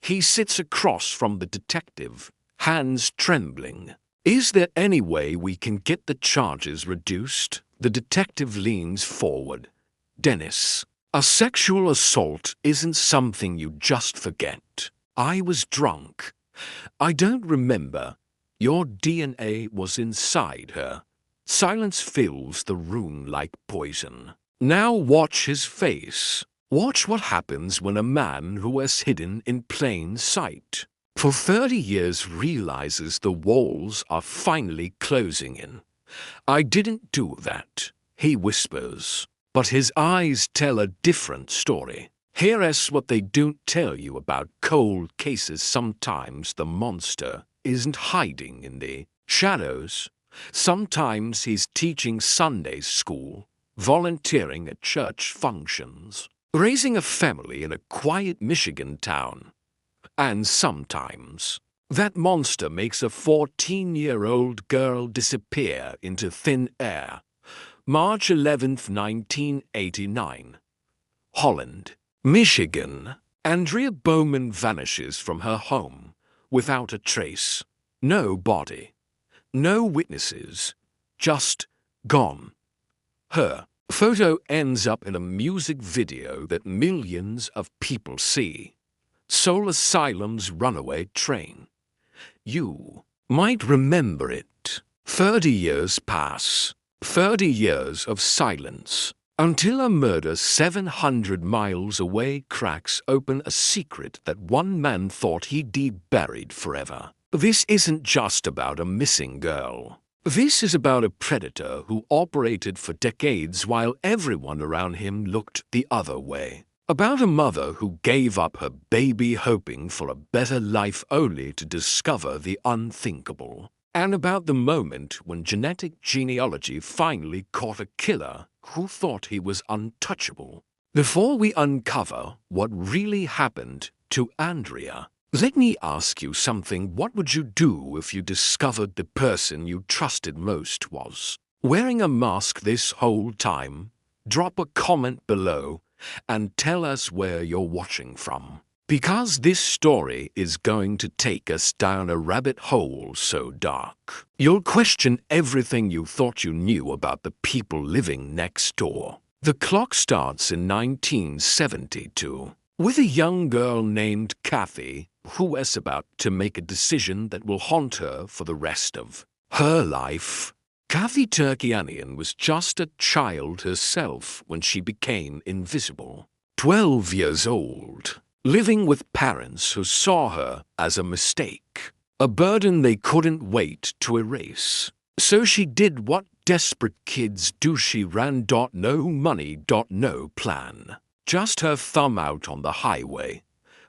He sits across from the detective, hands trembling. Is there any way we can get the charges reduced? The detective leans forward. Dennis, a sexual assault isn't something you just forget. I was drunk. I don't remember. Your DNA was inside her. Silence fills the room like poison. Now watch his face. Watch what happens when a man who has hidden in plain sight for 30 years realizes the walls are finally closing in. I didn't do that, he whispers, but his eyes tell a different story. Here's what they don't tell you about cold cases. Sometimes the monster isn't hiding in the shadows. Sometimes he's teaching Sunday school, volunteering at church functions, raising a family in a quiet Michigan town. And sometimes that monster makes a 14-year-old girl disappear into thin air. March 11th, 1989. Holland, Michigan. Aundria Bowman vanishes from her home without a trace. No body. No witnesses. Just gone. Her photo ends up in a music video that millions of people see. Soul Asylum's Runaway Train. You might remember it. 30 years pass. 30 years of silence. Until a murder 700 miles away cracks open a secret that one man thought he'd be buried forever. This isn't just about a missing girl. This is about a predator who operated for decades while everyone around him looked the other way. About a mother who gave up her baby hoping for a better life only to discover the unthinkable. And about the moment when genetic genealogy finally caught a killer who thought he was untouchable. Before we uncover what really happened to Aundria, let me ask you something. What would you do if you discovered the person you trusted most was wearing a mask this whole time? Drop a comment below and tell us where you're watching from. Because this story is going to take us down a rabbit hole so dark, you'll question everything you thought you knew about the people living next door. The clock starts in 1972, with a young girl named Kathy who is about to make a decision that will haunt her for the rest of her life. Kathy Turkianian was just a child herself when she became invisible. 12 years old, living with parents who saw her as a mistake, a burden they couldn't wait to erase. So she did what desperate kids do. She ran. No money, no plan. Just her thumb out on the highway,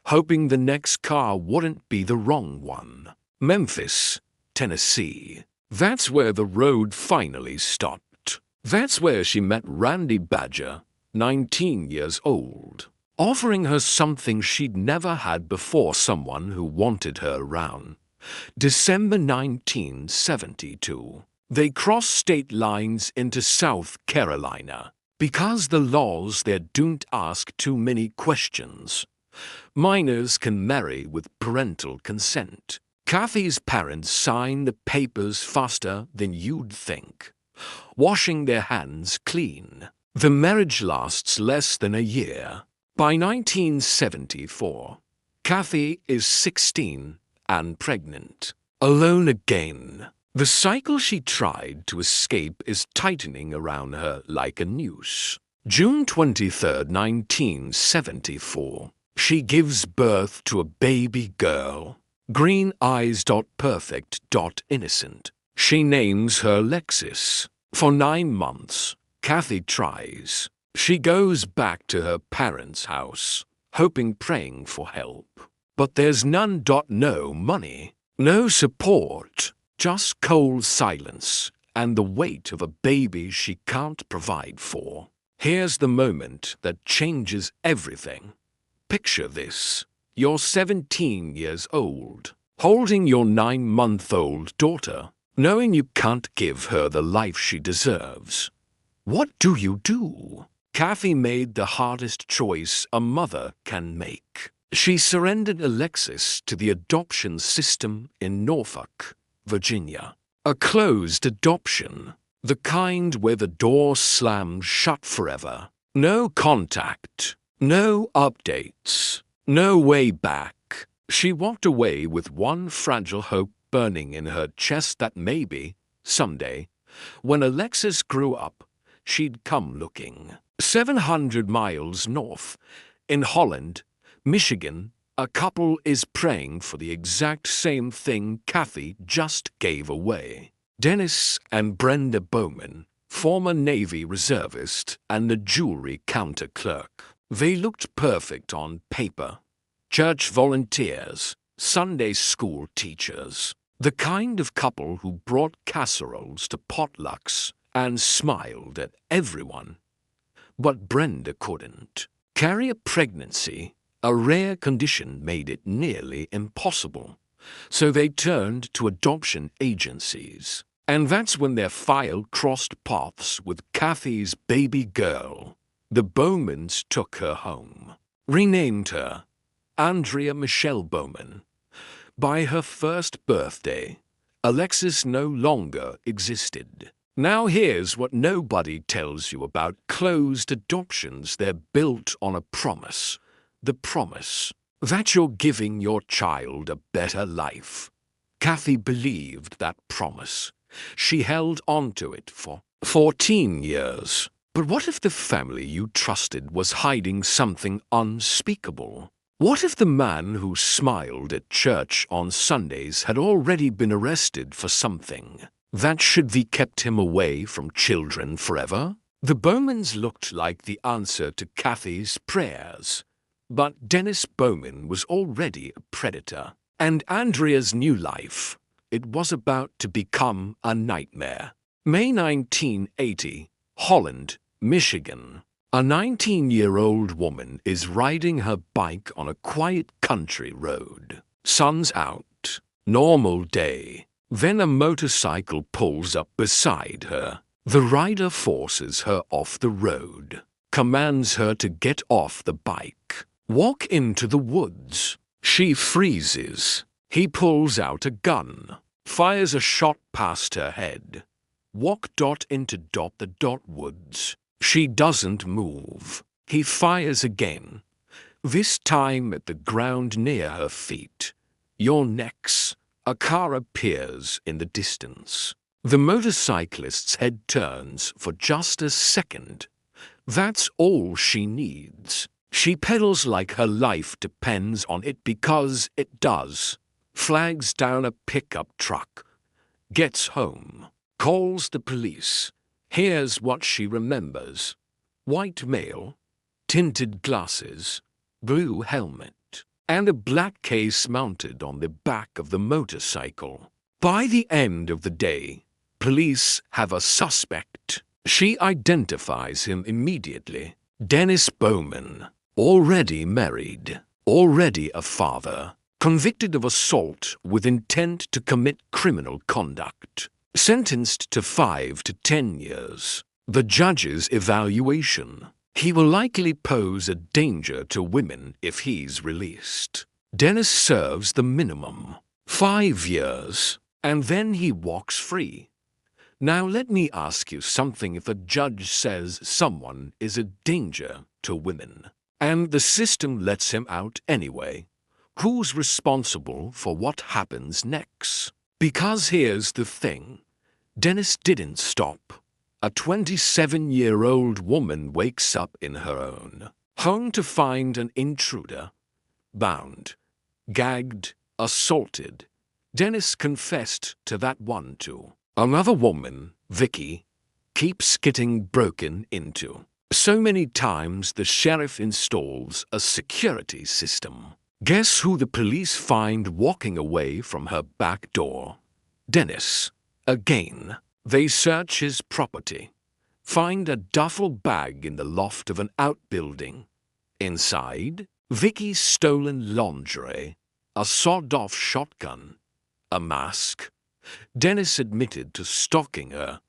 hoping the next car wouldn't be the wrong one. Memphis, Tennessee. That's where the road finally stopped. That's where she met Randy Badger, 19 years old, offering her something she'd never had before, someone who wanted her around. December 1972. They crossed state lines into South Carolina because the laws there don't ask too many questions. Minors can marry with parental consent. Kathy's parents sign the papers faster than you'd think, washing their hands clean. The marriage lasts less than a year. By 1974, Kathy is 16 and pregnant. Alone again. The cycle she tried to escape is tightening around her like a noose. June 23, 1974. She gives birth to a baby girl. Green eyes. Perfect. Innocent. She names her Lexus. For 9 months, Kathy tries. She goes back to her parents' house, hoping, praying for help. But there's none. No money, no support, just cold silence and the weight of a baby she can't provide for. Here's the moment that changes everything. Picture this. You're 17 years old, holding your 9-month-old daughter, knowing you can't give her the life she deserves. What do you do? Kathy made the hardest choice a mother can make. She surrendered Alexis to the adoption system in Norfolk, Virginia. A closed adoption, the kind where the door slams shut forever. No contact, no updates, no way back. She walked away with one fragile hope burning in her chest that maybe, someday, when Alexis grew up, she'd come looking. 700 miles north, in Holland, Michigan, a couple is praying for the exact same thing Kathy just gave away. Dennis and Brenda Bowman, former Navy reservist and a jewelry counter clerk. They looked perfect on paper. Church volunteers, Sunday school teachers. The kind of couple who brought casseroles to potlucks and smiled at everyone. But Brenda couldn't. Carry a pregnancy, a rare condition, made it nearly impossible. So they turned to adoption agencies. And that's when their file crossed paths with Kathy's baby girl. The Bowmans took her home. Renamed her Aundria Michelle Bowman. By her first birthday, Alexis no longer existed. Now here's what nobody tells you about closed adoptions. They're built on a promise. The promise that you're giving your child a better life. Kathy believed that promise. She held on to it for 14 years. But what if the family you trusted was hiding something unspeakable? What if the man who smiled at church on Sundays had already been arrested for something that should be kept him away from children forever? The Bowmans looked like the answer to Kathy's prayers. But Dennis Bowman was already a predator. And Andrea's new life, it was about to become a nightmare. May 1980, Holland, Michigan. A 19-year-old woman is riding her bike on a quiet country road. Sun's out. Normal day. Then a motorcycle pulls up beside her. The rider forces her off the road, commands her to get off the bike, walk into the woods. She freezes. He pulls out a gun, fires a shot past her head. Walk into the woods. She doesn't move. He fires again, this time at the ground near her feet. Your necks. A car appears in the distance. The motorcyclist's head turns for just a second. That's all she needs. She pedals like her life depends on it, because it does. Flags down a pickup truck. Gets home. Calls the police. Here's what she remembers. White male, tinted glasses, blue helmet, and a black case mounted on the back of the motorcycle. By the end of the day, police have a suspect. She identifies him immediately. Dennis Bowman, already married, already a father, convicted of assault with intent to commit criminal conduct. Sentenced to 5 to 10 years. The judge's evaluation. He will likely pose a danger to women if he's released. Dennis serves the minimum, 5 years, and then he walks free. Now let me ask you something. If a judge says someone is a danger to women, and the system lets him out anyway, who's responsible for what happens next? Because here's the thing, Dennis didn't stop. A 27-year-old woman wakes up in her own home to find an intruder. Bound, gagged, assaulted. Dennis confessed to that one too. Another woman, Vicky, keeps getting broken into. So many times the sheriff installs a security system. Guess who the police find walking away from her back door? Dennis. Again, they search his property, find a duffel bag in the loft of an outbuilding. Inside, Vicky's stolen lingerie, a sawed-off shotgun, a mask. Dennis admitted to stalking her,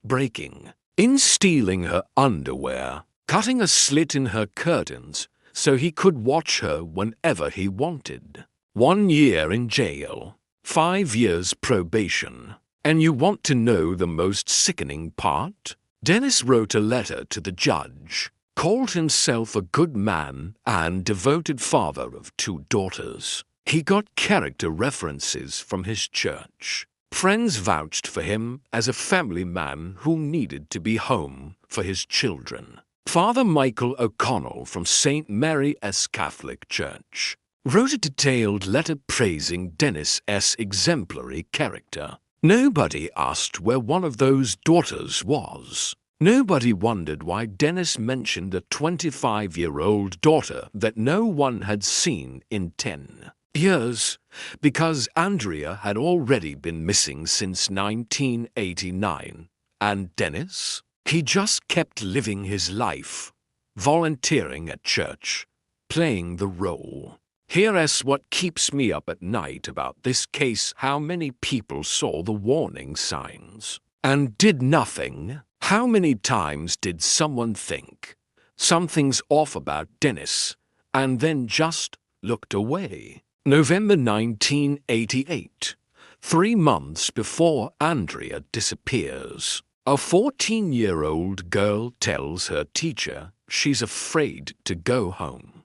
breaking in, stealing her underwear, cutting a slit in her curtains, so he could watch her whenever he wanted. 1 year in jail, 5 years probation. And you want to know the most sickening part? Dennis wrote a letter to the judge, called himself a good man and devoted father of 2 daughters. He got character references from his church. Friends vouched for him as a family man who needed to be home for his children. Father Michael O'Connell from St. Mary's Catholic Church wrote a detailed letter praising Dennis's exemplary character. Nobody asked where one of those daughters was. Nobody wondered why Dennis mentioned a 25-year-old daughter that no one had seen in 10 years, because Aundria had already been missing since 1989. And Dennis? He just kept living his life, volunteering at church, playing the role. Here's what keeps me up at night about this case: how many people saw the warning signs and did nothing? How many times did someone think something's off about Dennis and then just looked away? November 1988, 3 months before Aundria disappears, a 14-year-old girl tells her teacher she's afraid to go home.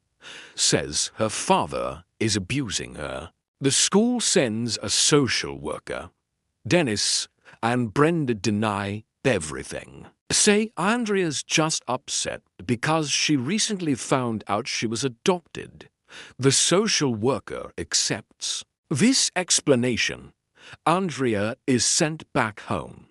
Says her father is abusing her. The school sends a social worker. Dennis and Brenda deny everything. Say Andrea's just upset because she recently found out she was adopted. The social worker accepts this explanation. Aundria is sent back home.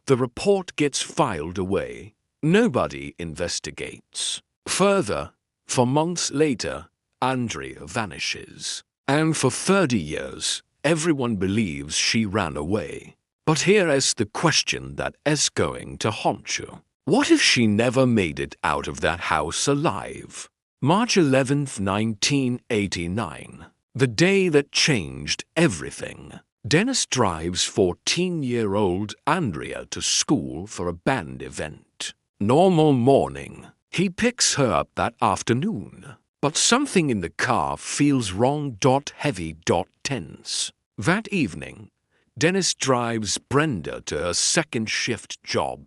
The report gets filed away. Nobody investigates further. For months later, Aundria vanishes. And for 30 years, everyone believes she ran away. But here is the question that is going to haunt you. What if she never made it out of that house alive? March 11th, 1989. The day that changed everything. Dennis drives 14-year-old Aundria to school for a band event. Normal morning. He picks her up that afternoon, but something in the car feels wrong. Heavy. Tense. That evening, Dennis drives Brenda to her second shift job,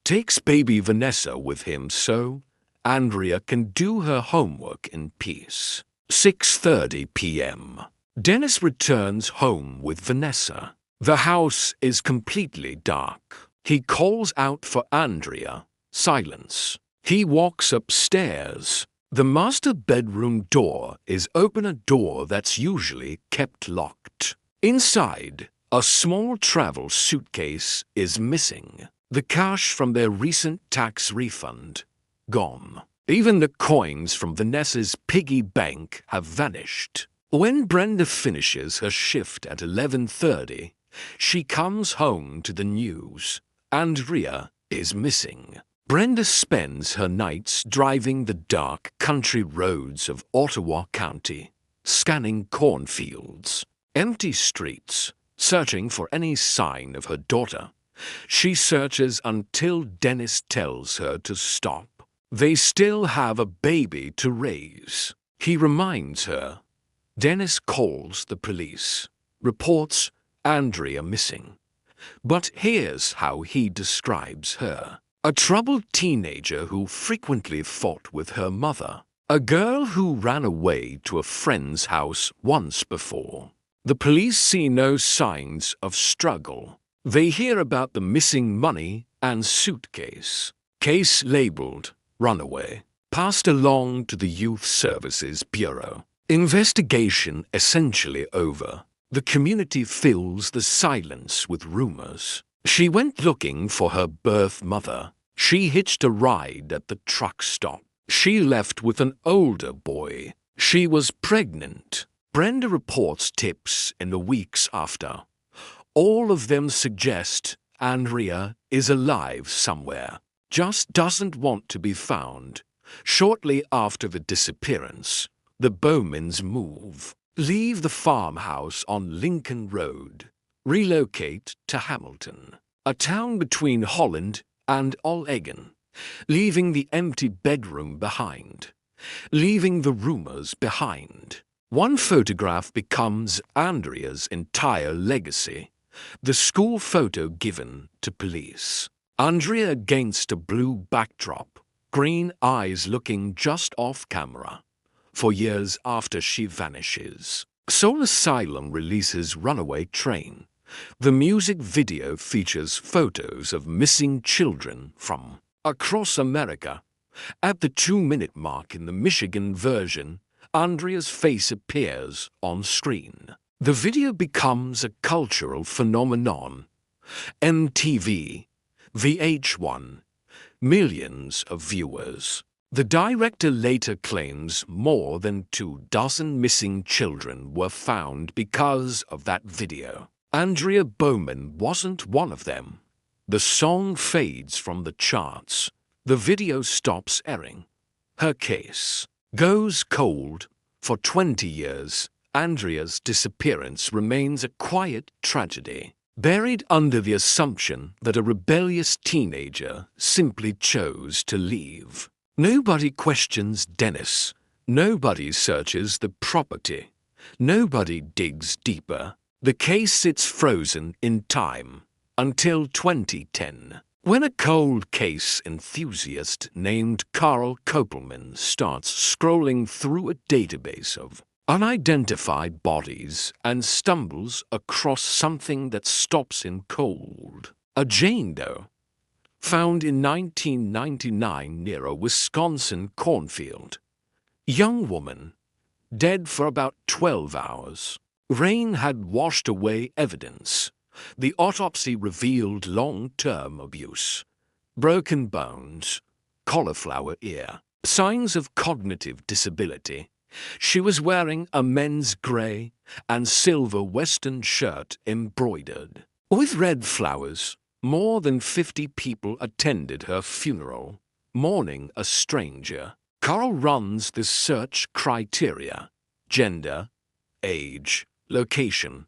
takes baby Vanessa with him so Aundria can do her homework in peace. 6:30 p.m. Dennis returns home with Vanessa. The house is completely dark. He calls out for Aundria. Silence. He walks upstairs. The master bedroom door is open, a door that's usually kept locked. Inside, a small travel suitcase is missing. The cash from their recent tax refund, gone. Even the coins from Vanessa's piggy bank have vanished. When Brenda finishes her shift at 11:30, she comes home to the news. Aundria is missing. Brenda spends her nights driving the dark country roads of Ottawa County, scanning cornfields, empty streets, searching for any sign of her daughter. She searches until Dennis tells her to stop. They still have a baby to raise. He reminds her. Dennis calls the police, reports Aundria missing. But here's how he describes her. A troubled teenager who frequently fought with her mother. A girl who ran away to a friend's house once before. The police see no signs of struggle. They hear about the missing money and suitcase. Case labeled Runaway. Passed along to the Youth Services Bureau. Investigation essentially over. The community fills the silence with rumors. She went looking for her birth mother. She hitched a ride at the truck stop. She left with an older boy. She was pregnant. Brenda reports tips in the weeks after. All of them suggest Aundria is alive somewhere, just doesn't want to be found. Shortly after the disappearance, the Bowmans move, leave the farmhouse on Lincoln Road, relocate to Hamilton, a town between Holland and Allegan, leaving the empty bedroom behind. leaving the rumors behind. One photograph becomes Andrea's entire legacy, the school photo given to police. Aundria against a blue backdrop, green eyes looking just off camera. For years after she vanishes. Soul Asylum releases Runaway Train. The music video features photos of missing children from across America. At the 2-minute mark in the Michigan version, Andrea's face appears on screen. The video becomes a cultural phenomenon. MTV, VH1, millions of viewers. The director later claims more than 24 missing children were found because of that video. Aundria Bowman wasn't one of them. The song fades from the charts. The video stops airing. Her case goes cold. For 20 years, Aundria's disappearance remains a quiet tragedy, buried under the assumption that a rebellious teenager simply chose to leave. Nobody questions Dennis. Nobody searches the property. Nobody digs deeper. The case sits frozen in time until 2010, when a cold case enthusiast named Carl Kopelman starts scrolling through a database of unidentified bodies and stumbles across something that stops him cold. A Jane Doe, found in 1999 near a Wisconsin cornfield. Young woman, dead for about 12 hours. Rain had washed away evidence. The autopsy revealed long-term abuse. Broken bones, cauliflower ear, signs of cognitive disability. She was wearing a men's grey and silver western shirt embroidered with red flowers. More than 50 people attended her funeral, mourning a stranger. Carl runs the search criteria: gender, age, location.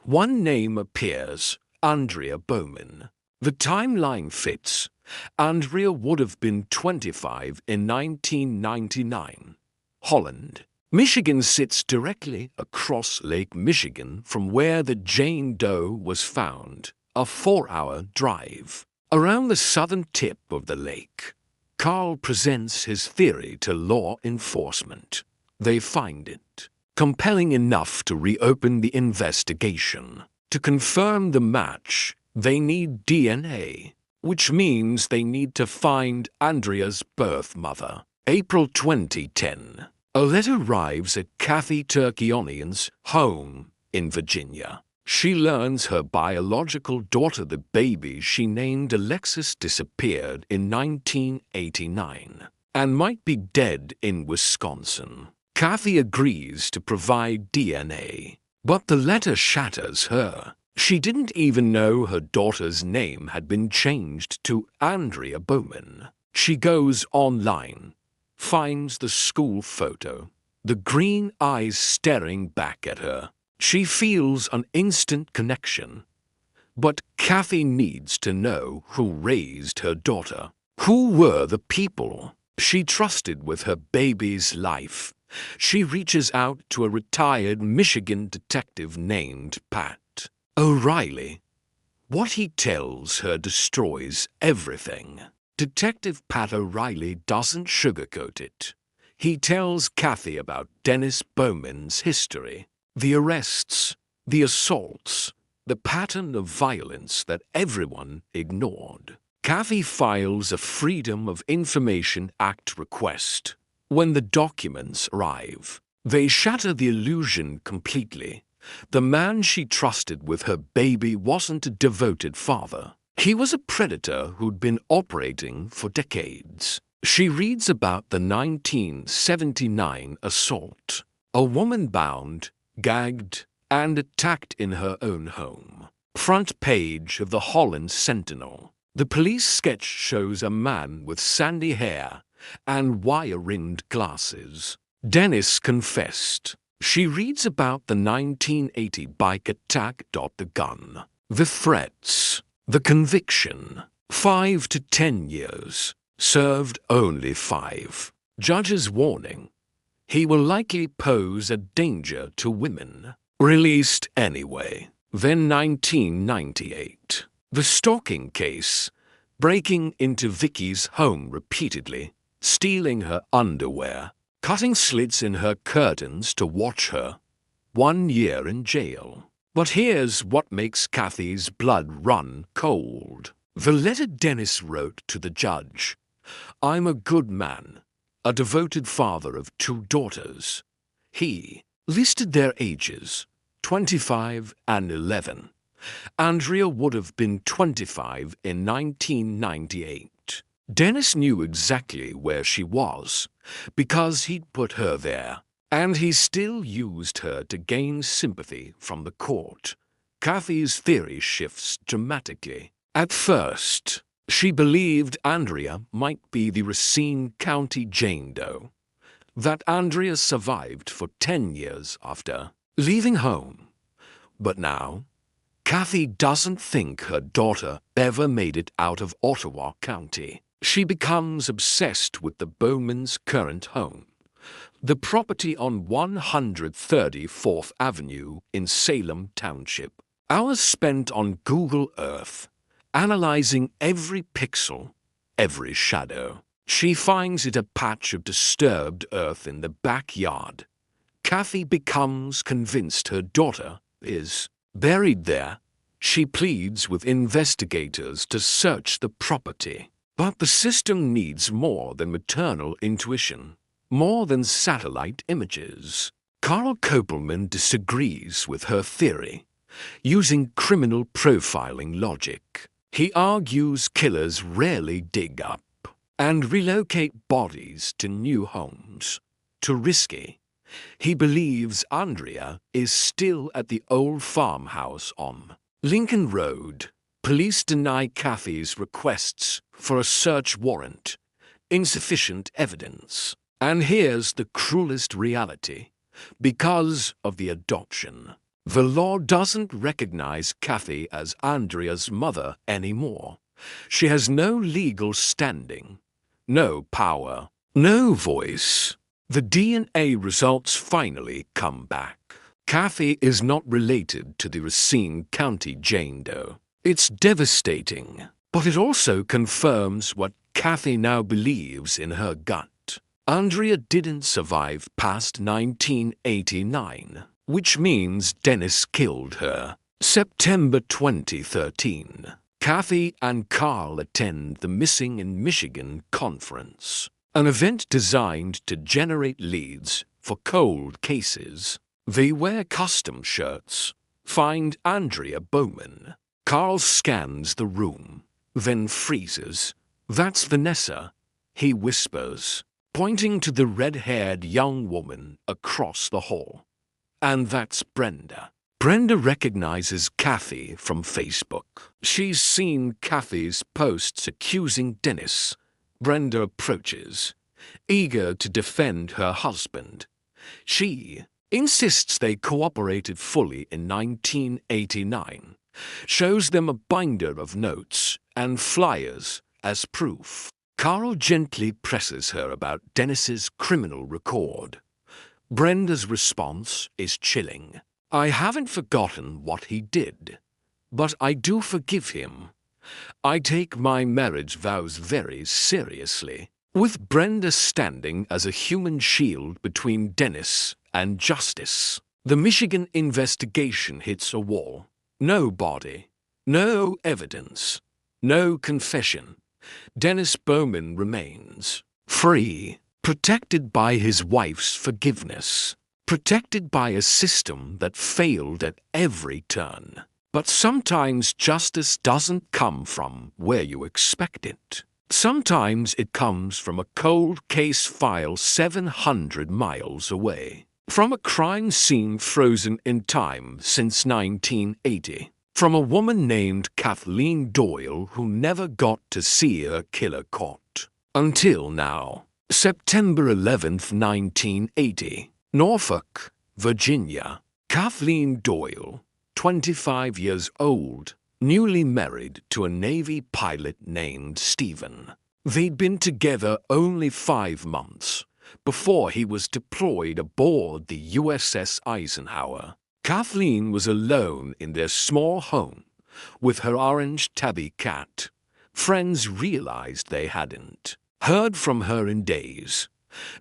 One name appears: Aundria Bowman. The timeline fits. Aundria would have been 25 in 1999. Holland. Michigan sits directly across Lake Michigan from where the Jane Doe was found. A 4-hour drive. Around the southern tip of the lake, Carl presents his theory to law enforcement. They find it compelling enough to reopen the investigation. To confirm the match, they need DNA, which means they need to find Aundria's birth mother. April 2010. A letter arrives at Kathy Turkionion's home in Virginia. She learns her biological daughter, the baby she named Alexis, disappeared in 1989 and might be dead in Wisconsin. Kathy agrees to provide DNA, but the letter shatters her. She didn't even know her daughter's name had been changed to Aundria Bowman. She goes online, finds the school photo, the green eyes staring back at her. She feels an instant connection. But Kathy needs to know who raised her daughter. Who were the people she trusted with her baby's life? She reaches out to a retired Michigan detective named Pat O'Reilly. What he tells her destroys everything. Detective Pat O'Reilly doesn't sugarcoat it. He tells Kathy about Dennis Bowman's history. The arrests, the assaults, the pattern of violence that everyone ignored. Kathy files a Freedom of Information Act request. When the documents arrive, they shatter the illusion completely. The man she trusted with her baby wasn't a devoted father. He was a predator who'd been operating for decades. She reads about the 1979 assault. A woman bound, gagged, and attacked in her own home. Front page of the Holland Sentinel. The police sketch shows a man with sandy hair and wire-rimmed glasses. Dennis confessed. She reads about the 1980 bike attack. The gun, the threats, the conviction. 5 to 10 years. Served only 5. Judge's warning. He will likely pose a danger to women. Released anyway. Then 1998. The stalking case. Breaking into Vicky's home repeatedly, stealing her underwear, cutting slits in her curtains to watch her. 1 year in jail. But here's what makes Kathy's blood run cold. The letter Dennis wrote to the judge. I'm a good man, a devoted father of 2 daughters. He listed their ages, 25 and 11. Andrea would have been 25 in 1998. Dennis knew exactly where she was, because he'd put her there, and he still used her to gain sympathy from the court. Kathy's theory shifts dramatically. At first, she believed Andrea might be the Racine County Jane Doe, that Andrea survived for 10 years after leaving home. But now, Kathy doesn't think her daughter ever made it out of Ottawa County. She becomes obsessed with the Bowmans' current home, the property on 134th Avenue in Salem Township. Hours spent on Google Earth, analyzing every pixel, every shadow. She finds it a patch of disturbed earth in the backyard. Kathy becomes convinced her daughter is buried there. She pleads with investigators to search the property. But the system needs more than maternal intuition, more than satellite images. Carl Kopelman disagrees with her theory, using criminal profiling logic. He argues killers rarely dig up and relocate bodies to new homes. Too risky. He believes Aundria is still at the old farmhouse on Lincoln Road. Police deny Kathy's requests for a search warrant. Insufficient evidence. And here's the cruelest reality. Because of the adoption, the law doesn't recognize Kathy as Andrea's mother anymore. She has no legal standing, no power, no voice. The DNA results finally come back. Kathy is not related to the Racine County Jane Doe. It's devastating, but it also confirms what Kathy now believes in her gut. Aundria didn't survive past 1989, which means Dennis killed her. September 2013. Kathy and Carl attend the Missing in Michigan conference, an event designed to generate leads for cold cases. They wear custom shirts, find Aundria Bowman. Carl scans the room, then freezes. That's Vanessa, he whispers, pointing to the red-haired young woman across the hall. And that's Brenda. Brenda recognizes Kathy from Facebook. She's seen Kathy's posts accusing Dennis. Brenda approaches, eager to defend her husband. She insists they cooperated fully in 1989, shows them a binder of notes and flyers as proof. Carl gently presses her about Dennis's criminal record. Brenda's response is chilling. I haven't forgotten what he did, but I do forgive him. I take my marriage vows very seriously. With Brenda standing as a human shield between Dennis and justice, the Michigan investigation hits a wall. No body, no evidence, no confession. Dennis Bowman remains free, protected by his wife's forgiveness, protected by a system that failed at every turn. But sometimes justice doesn't come from where you expect it. Sometimes it comes from a cold case file 700 miles away, from a crime scene frozen in time since 1980. From a woman named Kathleen Doyle who never got to see her killer caught. Until now. September 11th, 1980. Norfolk, Virginia. Kathleen Doyle, 25 years old, newly married to a Navy pilot named Stephen. They'd been together only 5 months before he was deployed aboard the USS Eisenhower. Kathleen was alone in their small home with her orange tabby cat. Friends realized they hadn't heard from her in days.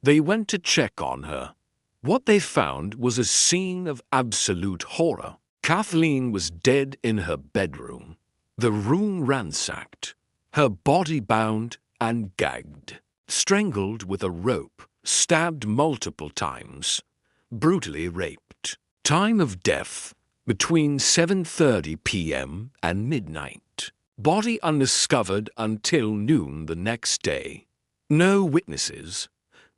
They went to check on her. What they found was a scene of absolute horror. Kathleen was dead in her bedroom, the room ransacked, her body bound and gagged, strangled with a rope, stabbed multiple times, brutally raped. Time of death, between 7:30 p.m. and midnight. Body undiscovered until noon the next day. No witnesses,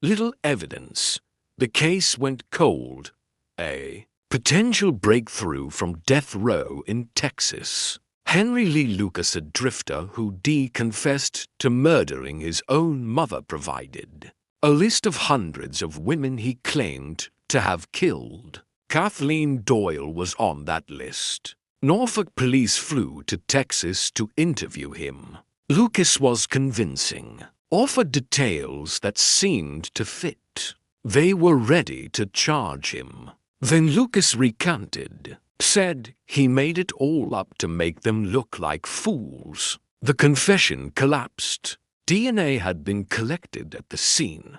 little evidence. The case went cold. A potential breakthrough from death row in Texas. Henry Lee Lucas, a drifter who confessed to murdering his own mother, provided a list of hundreds of women he claimed to have killed. Kathleen Doyle was on that list. Norfolk police flew to Texas to interview him. Lucas was convincing, offered details that seemed to fit. They were ready to charge him. Then Lucas recanted, said he made it all up to make them look like fools. The confession collapsed. DNA had been collected at the scene,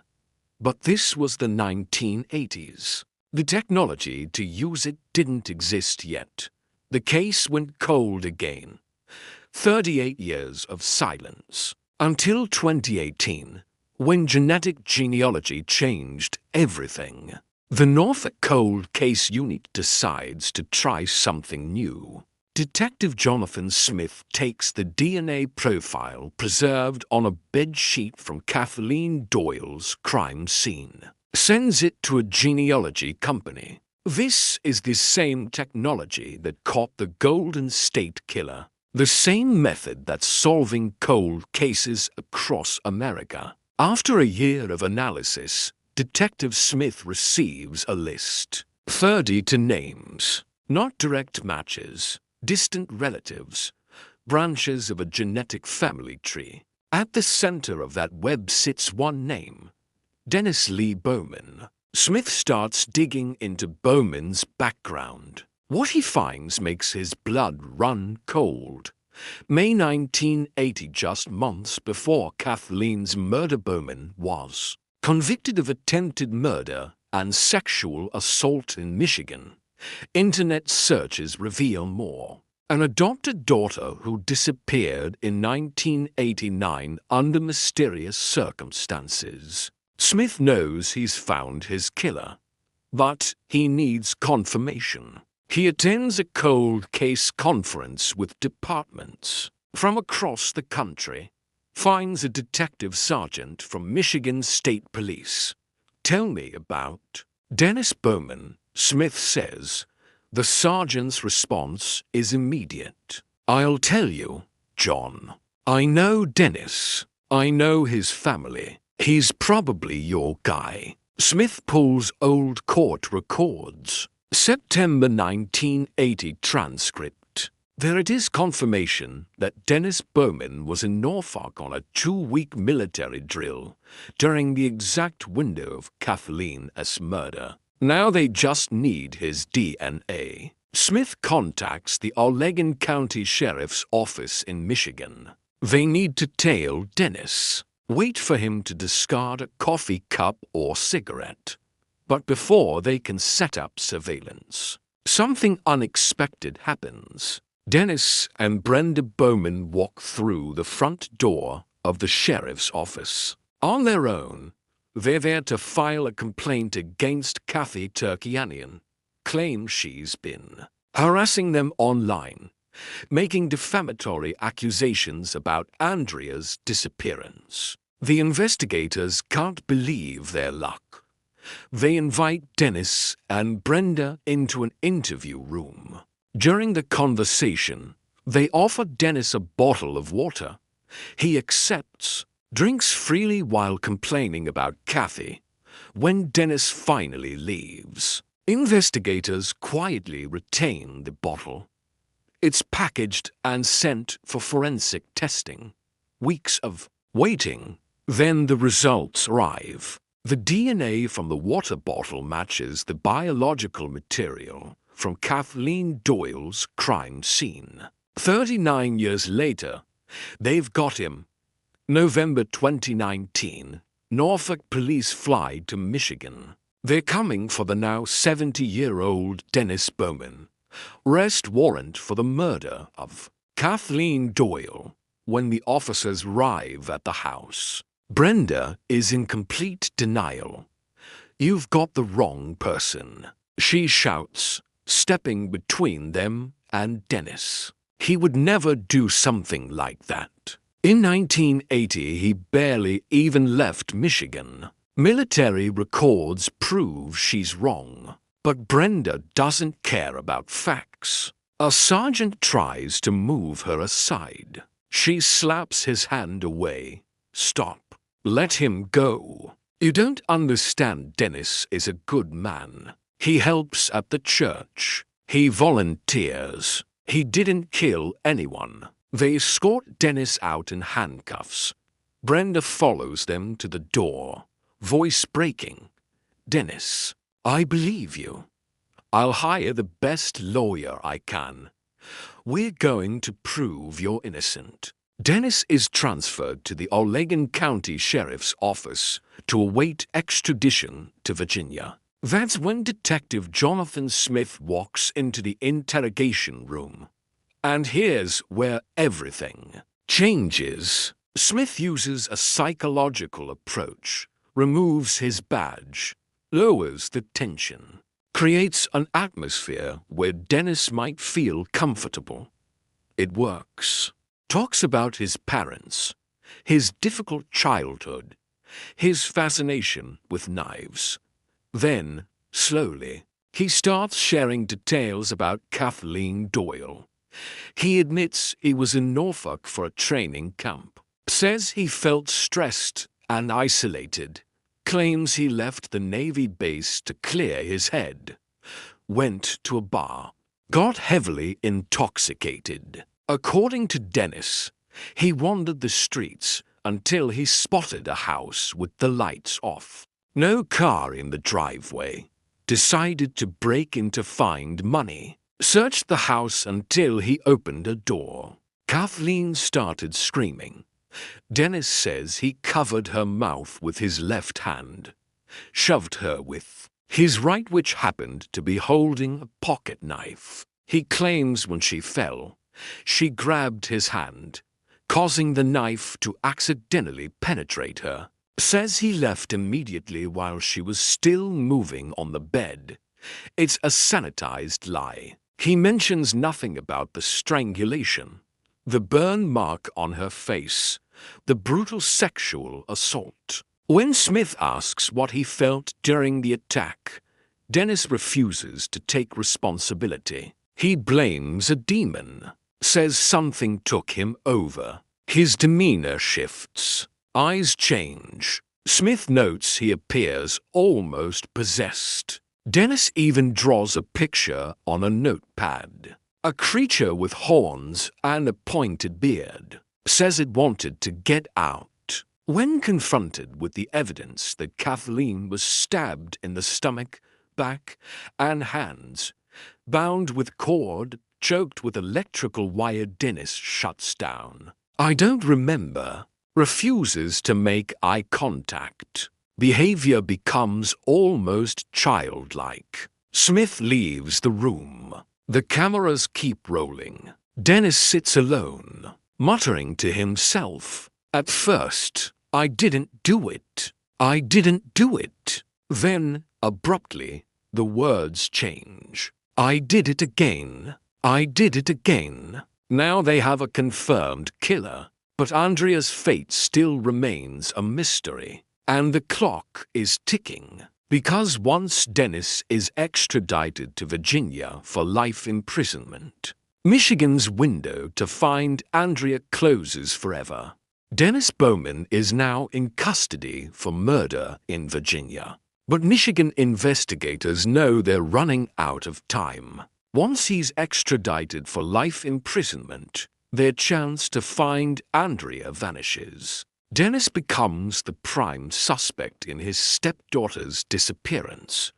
but this was the 1980s. The technology to use it didn't exist yet. The case went cold again. 38 years of silence. Until 2018, when genetic genealogy changed everything. The Norfolk Cold Case Unit decides to try something new. Detective Jonathan Smith takes the DNA profile preserved on a bedsheet from Kathleen Doyle's crime scene, sends it to a genealogy company. This is the same technology that caught the Golden State Killer, the same method that's solving cold cases across America. After a year of analysis, Detective Smith receives a list, 32 names, not direct matches, distant relatives, branches of a genetic family tree. At the center of that web sits one name, Dennis Lee Bowman. Smith starts digging into Bowman's background. What he finds makes his blood run cold. May 1980, just months before Kathleen's murder, Bowman was convicted of attempted murder and sexual assault in Michigan. Internet searches reveal more. An adopted daughter who disappeared in 1989 under mysterious circumstances. Smith knows he's found his killer, but he needs confirmation. He attends a cold case conference with departments from across the country, finds a detective sergeant from Michigan State Police. Tell me about Dennis Bowman, Smith says. The sergeant's response is immediate. I'll tell you, John. I know Dennis. I know his family. He's probably your guy. Smith pulls old court records. September 1980 transcript. There it is, confirmation that Dennis Bowman was in Norfolk on a 2-week military drill during the exact window of Kathleen's murder. Now they just need his DNA. Smith contacts the Allegan County Sheriff's Office in Michigan. They need to tail Dennis. Wait for him to discard a coffee cup or cigarette. But before they can set up surveillance, something unexpected happens. Dennis and Brenda Bowman walk through the front door of the sheriff's office. On their own, they're there to file a complaint against Kathy Turkianian, claims she's been harassing them online, making defamatory accusations about Andrea's disappearance. The investigators can't believe their luck. They invite Dennis and Brenda into an interview room. During the conversation, they offer Dennis a bottle of water. He accepts, drinks freely while complaining about Kathy. When Dennis finally leaves, investigators quietly retain the bottle. It's packaged and sent for forensic testing. Weeks of waiting. Then the results arrive. The DNA from the water bottle matches the biological material from Kathleen Doyle's crime scene. 39 years later, they've got him. November 2019, Norfolk police fly to Michigan. They're coming for the now 70-year-old Dennis Bowman. Arrest warrant for the murder of Kathleen Doyle. When the officers arrive at the house, Brenda is in complete denial. "You've got the wrong person," she shouts, stepping between them and Dennis. He would never do something like that. In 1980, he barely even left Michigan. Military records prove she's wrong, but Brenda doesn't care about facts. A sergeant tries to move her aside. She slaps his hand away. "Stop. Let him go. You don't understand. Dennis is a good man. He helps at the church. He volunteers. He didn't kill anyone." They escort Dennis out in handcuffs. Brenda follows them to the door, voice breaking. "Dennis, I believe you. I'll hire the best lawyer I can. We're going to prove you're innocent." Dennis is transferred to the Allegan County Sheriff's Office to await extradition to Virginia. That's when Detective Jonathan Smith walks into the interrogation room. And here's where everything changes. Smith uses a psychological approach, removes his badge, lowers the tension, creates an atmosphere where Dennis might feel comfortable. It works. Talks about his parents, his difficult childhood, his fascination with knives. Then, slowly, he starts sharing details about Kathleen Doyle. He admits he was in Norfolk for a training camp, says he felt stressed and isolated, claims he left the Navy base to clear his head, went to a bar, got heavily intoxicated. According to Dennis, he wandered the streets until he spotted a house with the lights off. No car in the driveway. Decided to break in to find money. Searched the house until he opened a door. Kathleen started screaming. Dennis says he covered her mouth with his left hand, shoved her with his right, which happened to be holding a pocket knife. He claims when she fell, she grabbed his hand, causing the knife to accidentally penetrate her. Says he left immediately while she was still moving on the bed. It's a sanitized lie. He mentions nothing about the strangulation, the burn mark on her face, the brutal sexual assault. When Smith asks what he felt during the attack, Dennis refuses to take responsibility. He blames a demon, says something took him over. His demeanor shifts, eyes change. Smith notes he appears almost possessed. Dennis even draws a picture on a notepad. A creature with horns and a pointed beard. Says it wanted to get out. When confronted with the evidence that Kathleen was stabbed in the stomach, back, and hands, bound with cord, choked with electrical wire, Dennis shuts down. "I don't remember," refuses to make eye contact. Behavior becomes almost childlike. Smith leaves the room. The cameras keep rolling. Dennis sits alone, muttering to himself. At first, "I didn't do it. I didn't do it." Then, abruptly, the words change. "I did it again. I did it again." Now they have a confirmed killer, but Aundria's fate still remains a mystery. And the clock is ticking, because once Dennis is extradited to Virginia for life imprisonment, Michigan's window to find Aundria closes forever. Dennis Bowman is now in custody for murder in Virginia. But Michigan investigators know they're running out of time. Once he's extradited for life imprisonment, their chance to find Aundria vanishes. Dennis becomes the prime suspect in his stepdaughter's disappearance.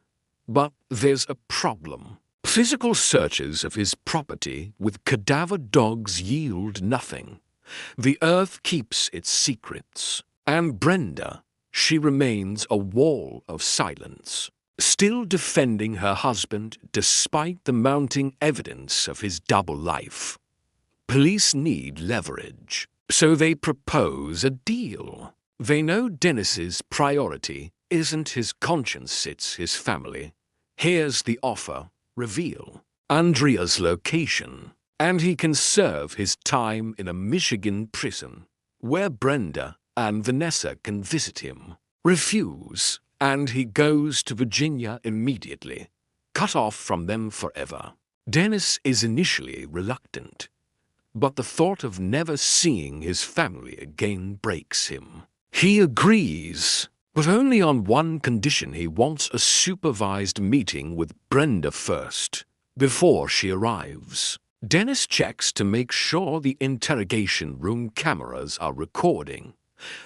But there's a problem. Physical searches of his property with cadaver dogs yield nothing. The earth keeps its secrets, and Brenda, she remains a wall of silence, still defending her husband despite the mounting evidence of his double life. Police need leverage, so they propose a deal. They know Dennis's priority isn't his conscience, it's his family. Here's the offer: reveal Aundria's location, and he can serve his time in a Michigan prison, where Brenda and Vanessa can visit him. Refuse, and he goes to Virginia immediately, cut off from them forever. Dennis is initially reluctant, but the thought of never seeing his family again breaks him. He agrees, but only on one condition: he wants a supervised meeting with Brenda first, before she arrives. Dennis checks to make sure the interrogation room cameras are recording.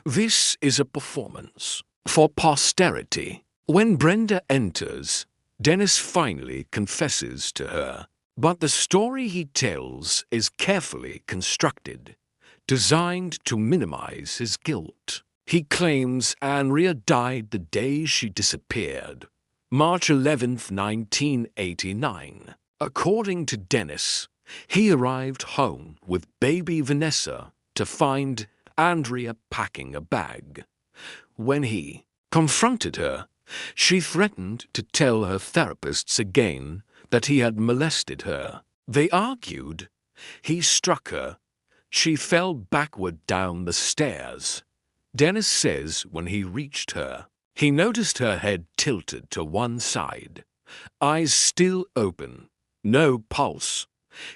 This is a performance for posterity. When Brenda enters, Dennis finally confesses to her, but the story he tells is carefully constructed, designed to minimize his guilt. He claims Aundria died the day she disappeared, March 11th, 1989. According to Dennis, he arrived home with baby Vanessa to find Aundria packing a bag. When he confronted her, she threatened to tell her therapists again that he had molested her. They argued. He struck her. She fell backward down the stairs. Dennis says when he reached her, he noticed her head tilted to one side, eyes still open, no pulse.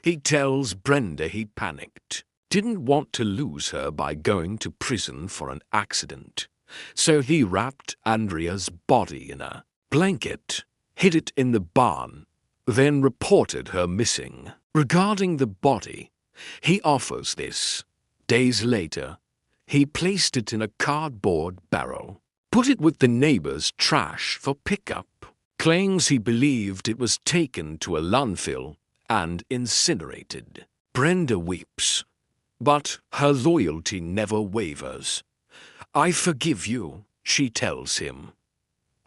He tells Brenda he panicked, didn't want to lose her by going to prison for an accident, so he wrapped Aundria's body in a blanket, hid it in the barn, then reported her missing. Regarding the body, he offers this. Days later, he placed it in a cardboard barrel, put it with the neighbor's trash for pickup, claims he believed it was taken to a landfill and incinerated. Brenda weeps, but her loyalty never wavers. "I forgive you," she tells him.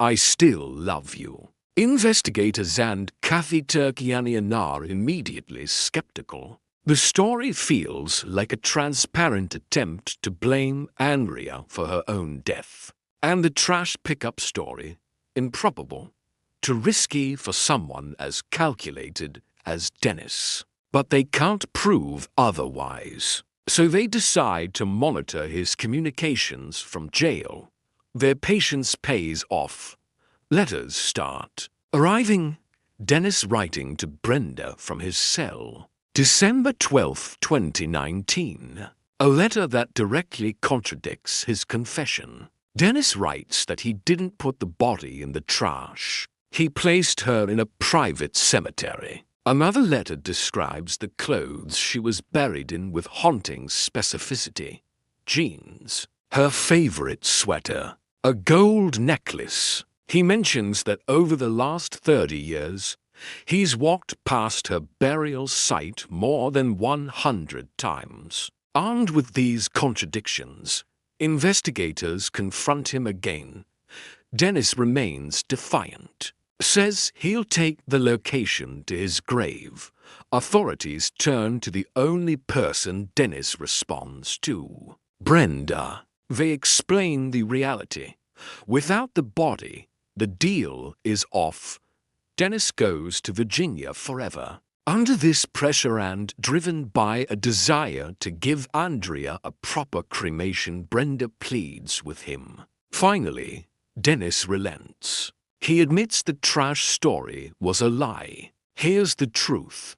"I still love you." Investigators and Kathy Turkianian are immediately skeptical. The story feels like a transparent attempt to blame Aundria for her own death, and the trash pickup story improbable, too risky for someone as calculated as Dennis. But they can't prove otherwise, so they decide to monitor his communications from jail. Their patience pays off. Letters start arriving. Dennis writing to Brenda from his cell. December 12, 2019. A letter that directly contradicts his confession. Dennis writes that he didn't put the body in the trash. He placed her in a private cemetery. Another letter describes the clothes she was buried in with haunting specificity. Jeans, her favorite sweater, a gold necklace. He mentions that over the last 30 years, he's walked past her burial site more than 100 times. Armed with these contradictions, investigators confront him again. Dennis remains defiant, says he'll take the location to his grave. Authorities turn to the only person Dennis responds to, Brenda. They explain the reality. Without the body, the deal is off. Dennis goes to Virginia forever. Under this pressure and driven by a desire to give Aundria a proper cremation, Brenda pleads with him. Finally, Dennis relents. He admits the trash story was a lie. Here's the truth.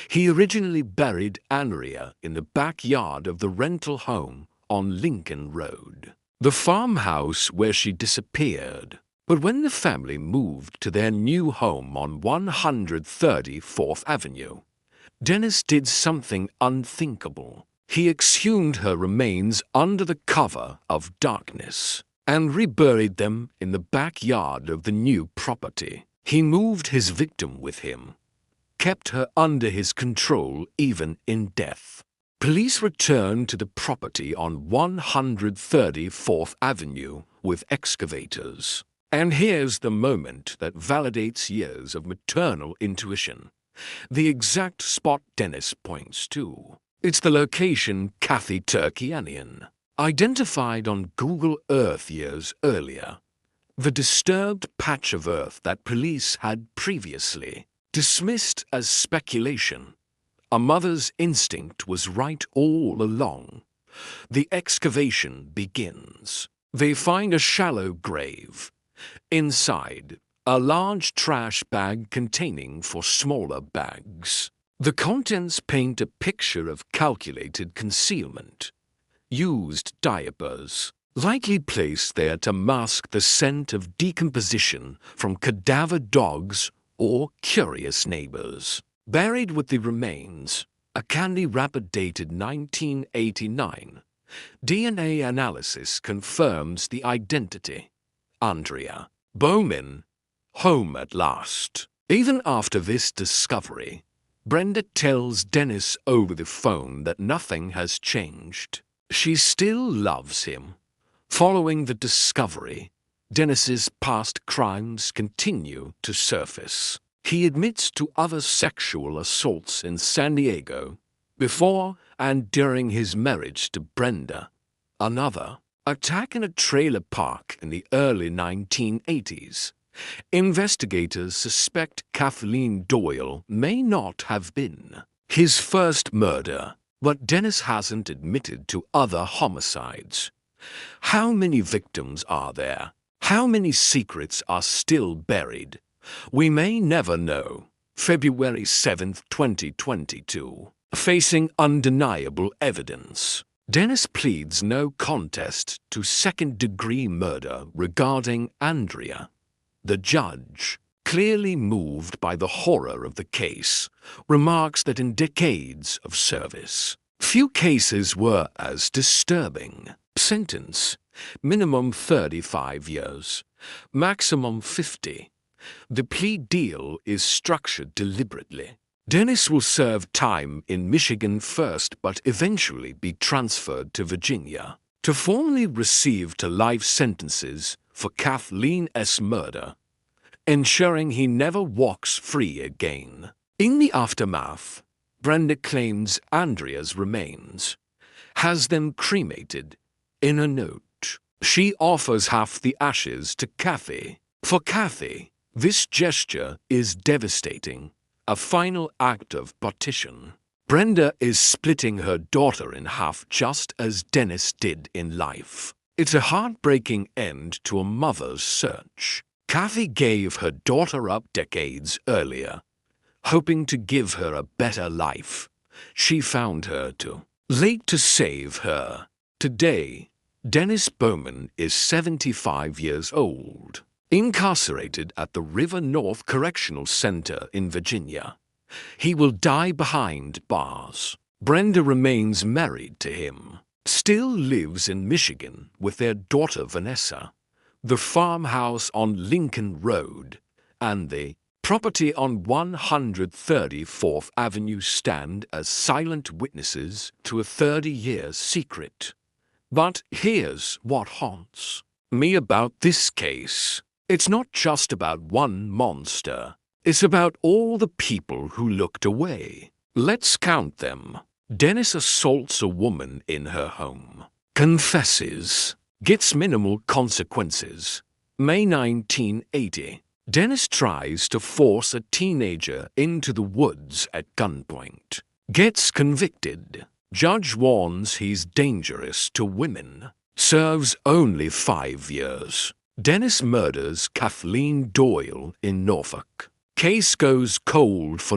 He originally buried Aundria in the backyard of the rental home on Lincoln Road, the farmhouse where she disappeared. But when the family moved to their new home on 134th Avenue, Dennis did something unthinkable. He exhumed her remains under the cover of darkness and reburied them in the backyard of the new property. He moved his victim with him, kept her under his control even in death. Police returned to the property on 134th Avenue with excavators. And here's the moment that validates years of maternal intuition. The exact spot Dennis points to. It's the location Kathy Turkianian identified on Google Earth years earlier. The disturbed patch of earth that police had previously dismissed as speculation. A mother's instinct was right all along. The excavation begins. They find a shallow grave. Inside, a large trash bag containing four smaller bags. The contents paint a picture of calculated concealment. Used diapers, likely placed there to mask the scent of decomposition from cadaver dogs or curious neighbors. Buried with the remains, a candy wrapper dated 1989. DNA analysis confirms the identity. Aundria Bowman, home at last. Even after this discovery, Brenda tells Dennis over the phone that nothing has changed. She still loves him. Following the discovery, Dennis's past crimes continue to surface. He admits to other sexual assaults in San Diego before and during his marriage to Brenda. Another attack in a trailer park in the early 1980s. Investigators suspect Kathleen Doyle may not have been his first murder, but Dennis hasn't admitted to other homicides. How many victims are there? How many secrets are still buried? We may never know. February 7, 2022. Facing undeniable evidence, Dennis pleads no contest to second-degree murder regarding Aundria. The judge, clearly moved by the horror of the case, remarks that in decades of service, few cases were as disturbing. Sentence: minimum 35 years, maximum 50. The plea deal is structured deliberately. Dennis will serve time in Michigan first but eventually be transferred to Virginia to formally receive to life sentences for Kathleen S. murder, ensuring he never walks free again. In the aftermath, Brenda claims Aundria's remains, has them cremated. In a note, she offers half the ashes to Kathy. For Kathy, this gesture is devastating, a final act of partition. Brenda is splitting her daughter in half just as Dennis did in life. It's a heartbreaking end to a mother's search. Kathy gave her daughter up decades earlier, hoping to give her a better life. She found her too late to save her. Today, Dennis Bowman is 75 years old, incarcerated at the River North Correctional Center in Virginia. He will die behind bars. Brenda remains married to him, still lives in Michigan with their daughter Vanessa. The farmhouse on Lincoln Road and the property on 134th Avenue stand as silent witnesses to a 30-year secret. But here's what haunts me about this case. It's not just about one monster. It's about all the people who looked away. Let's count them. Dennis assaults a woman in her home, confesses, gets minimal consequences. May 1980. Dennis tries to force a teenager into the woods at gunpoint. Gets convicted. Judge warns he's dangerous to women. Serves only 5 years. Dennis murders Kathleen Doyle in Norfolk. Case goes cold for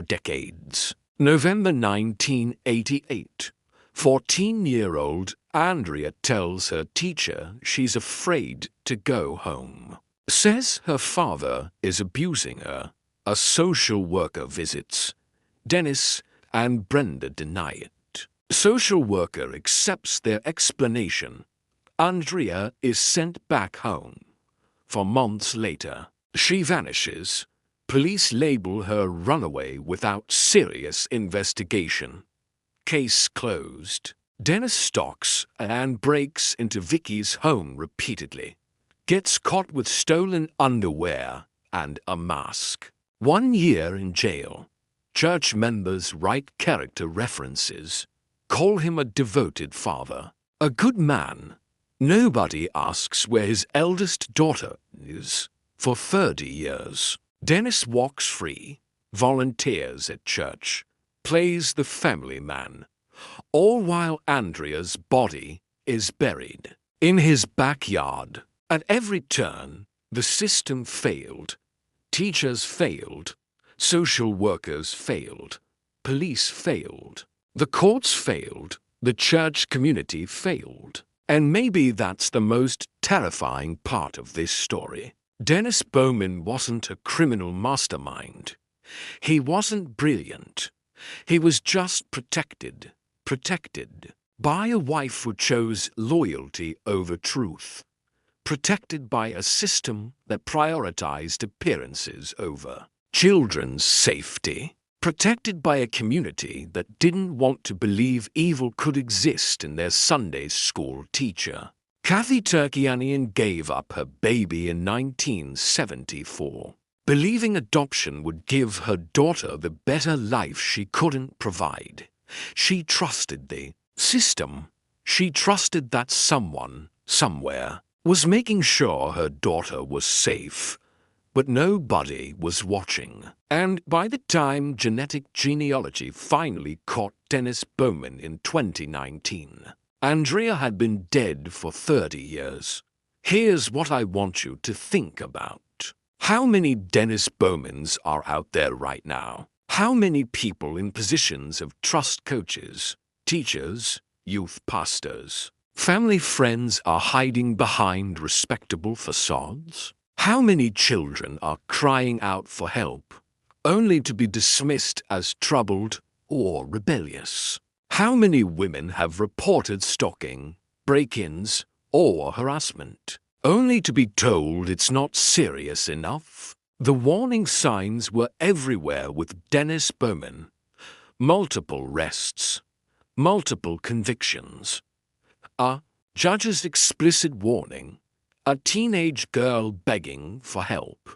decades. November 1988. 14-year-old Aundria tells her teacher she's afraid to go home. Says her father is abusing her. A social worker visits. Dennis and Brenda deny it. Social worker accepts their explanation. Aundria is sent back home. For months later, she vanishes. Police label her runaway without serious investigation. Case closed. Dennis stalks and breaks into Vicky's home repeatedly. Gets caught with stolen underwear and a mask. 1 year in jail. Church members write character references. Call him a devoted father. A good man. Nobody asks where his eldest daughter is. For 30 years. Dennis walks free. Volunteers at church. Plays the family man. All while Andrea's body is buried in his backyard. At every turn, the system failed. Teachers failed. Social workers failed. Police failed. The courts failed. The church community failed. And maybe that's the most terrifying part of this story. Dennis Bowman wasn't a criminal mastermind. He wasn't brilliant. He was just protected by a wife who chose loyalty over truth, protected by a system that prioritized appearances over children's safety, protected by a community that didn't want to believe evil could exist in their Sunday school teacher. Kathy Turkianian gave up her baby in 1974, believing adoption would give her daughter the better life she couldn't provide. She trusted the system. She trusted that someone, somewhere, was making sure her daughter was safe. But nobody was watching. And by the time genetic genealogy finally caught Dennis Bowman in 2019, Aundria had been dead for 30 years. Here's what I want you to think about. How many Dennis Bowmans are out there right now? How many people in positions of trust coaches, teachers, youth pastors, family friends are hiding behind respectable facades? How many children are crying out for help, only to be dismissed as troubled or rebellious? How many women have reported stalking, break-ins, or harassment, only to be told it's not serious enough? The warning signs were everywhere with Dennis Bowman. Multiple arrests, multiple convictions, a judge's explicit warning, a teenage girl begging for help,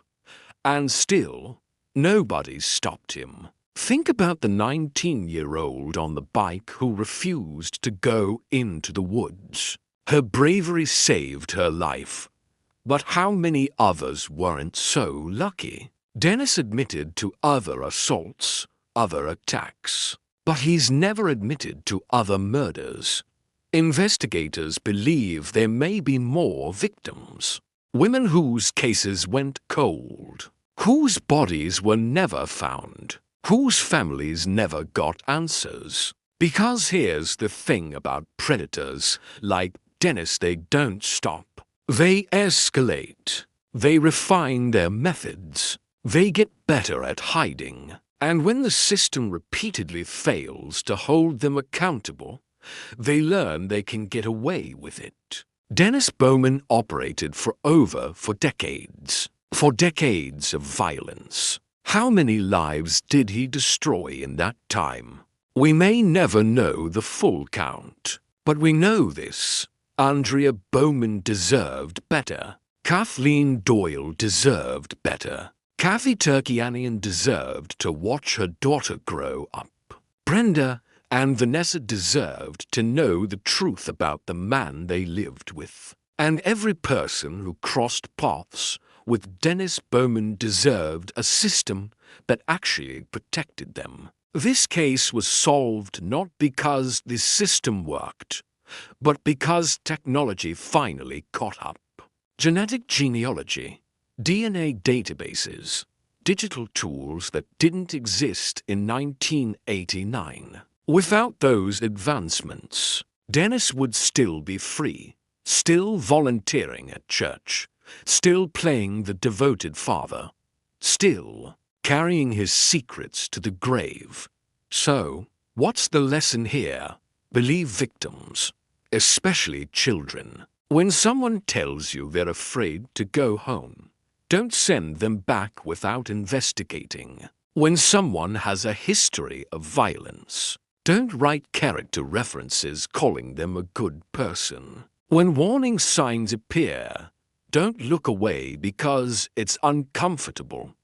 and still nobody stopped him. Think about the 19-year-old on the bike who refused to go into the woods. Her bravery saved her life. But how many others weren't so lucky? Dennis admitted to other assaults, other attacks, but he's never admitted to other murders. Investigators believe there may be more victims. Women whose cases went cold, whose bodies were never found, whose families never got answers. Because here's the thing about predators like Dennis: they don't stop. They escalate. They refine their methods. They get better at hiding. And when the system repeatedly fails to hold them accountable, they learn they can get away with it. Dennis Bowman operated for decades. For decades of violence. How many lives did he destroy in that time? We may never know the full count, but we know this. Aundria Bowman deserved better. Kathleen Doyle deserved better. Kathy Turkianian deserved to watch her daughter grow up. Brenda and Vanessa deserved to know the truth about the man they lived with. And every person who crossed paths with Dennis Bowman deserved a system that actually protected them. This case was solved not because the system worked, but because technology finally caught up. Genetic genealogy, DNA databases, digital tools that didn't exist in 1989. Without those advancements, Dennis would still be free, still volunteering at church, still playing the devoted father, still carrying his secrets to the grave. So, what's the lesson here? Believe victims, especially children. When someone tells you they're afraid to go home, don't send them back without investigating. When someone has a history of violence, don't write character references calling them a good person. When warning signs appear, don't look away because it's uncomfortable,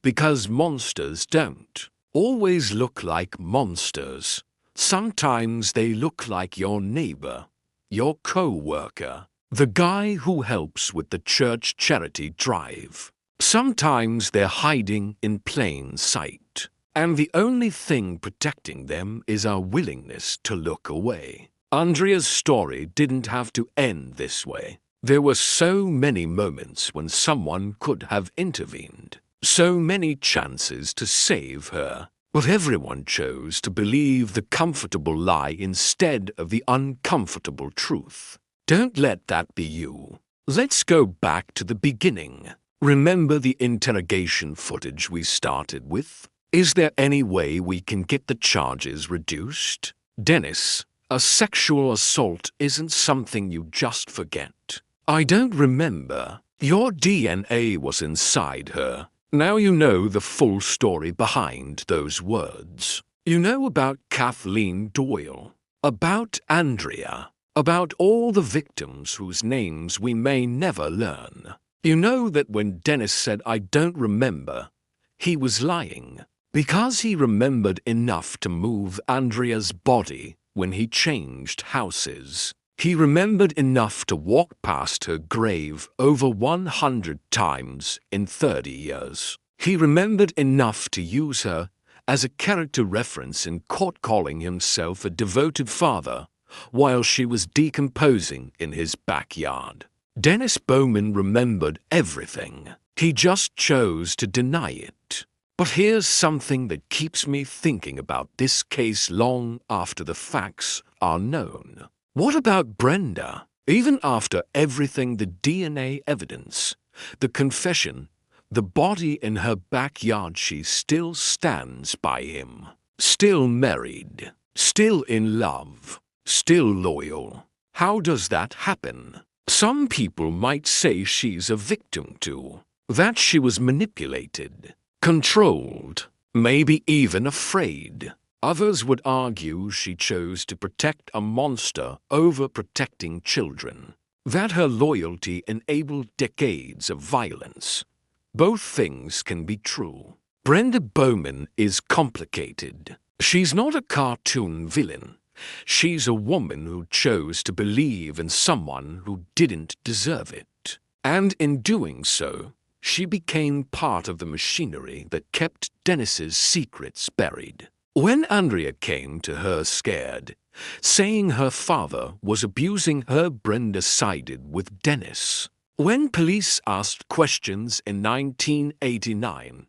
because monsters don't always look like monsters. Sometimes they look like your neighbor, your co-worker, the guy who helps with the church charity drive. Sometimes they're hiding in plain sight, and the only thing protecting them is our willingness to look away. Aundria's story didn't have to end this way. There were so many moments when someone could have intervened, so many chances to save her, but everyone chose to believe the comfortable lie instead of the uncomfortable truth. Don't let that be you. Let's go back to the beginning. Remember the interrogation footage we started with? Is there any way we can get the charges reduced? Dennis, a sexual assault isn't something you just forget. I don't remember. Your DNA was inside her. Now you know the full story behind those words. You know about Kathleen Doyle, about Aundria, about all the victims whose names we may never learn. You know that when Dennis said, "I don't remember," he was lying, because he remembered enough to move Aundria's body when he changed houses. He remembered enough to walk past her grave over 100 times in 30 years. He remembered enough to use her as a character reference in court, calling himself a devoted father while she was decomposing in his backyard. Dennis Bowman remembered everything. He just chose to deny it. But here's something that keeps me thinking about this case long after the facts are known. What about Brenda? Even after everything, the DNA evidence, the confession, the body in her backyard, she still stands by him. Still married. Still in love. Still loyal. How does that happen? Some people might say she's a victim too. That she was manipulated, controlled, maybe even afraid. Others would argue she chose to protect a monster over protecting children. That her loyalty enabled decades of violence. Both things can be true. Brenda Bowman is complicated. She's not a cartoon villain. She's a woman who chose to believe in someone who didn't deserve it. And in doing so, she became part of the machinery that kept Dennis's secrets buried. When Aundria came to her scared, saying her father was abusing her, Brenda sided with Dennis. When police asked questions in 1989,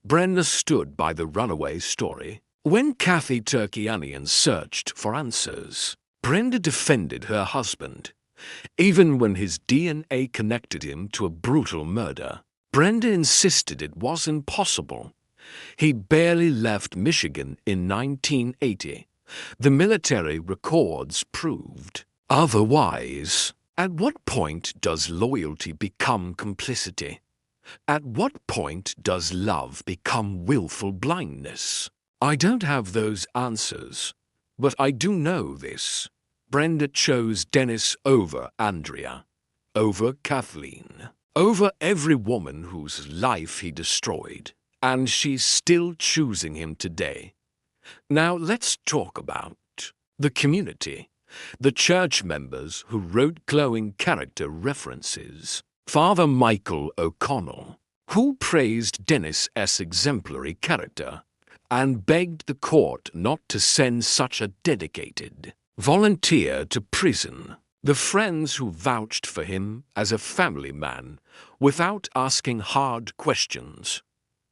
Brenda stood by the Runaway story. When Kathy Turkianian searched for answers, Brenda defended her husband. Even when his DNA connected him to a brutal murder, Brenda insisted it was impossible. He barely left Michigan in 1980. The military records proved otherwise. At what point does loyalty become complicity? At what point does love become willful blindness? I don't have those answers, but I do know this. Brenda chose Dennis over Aundria, over Kathleen, over every woman whose life he destroyed, and she's still choosing him today. Now let's talk about the community, the church members who wrote glowing character references. Father Michael O'Connell, who praised Dennis's exemplary character and begged the court not to send such a dedicated volunteer to prison. The friends who vouched for him as a family man without asking hard questions.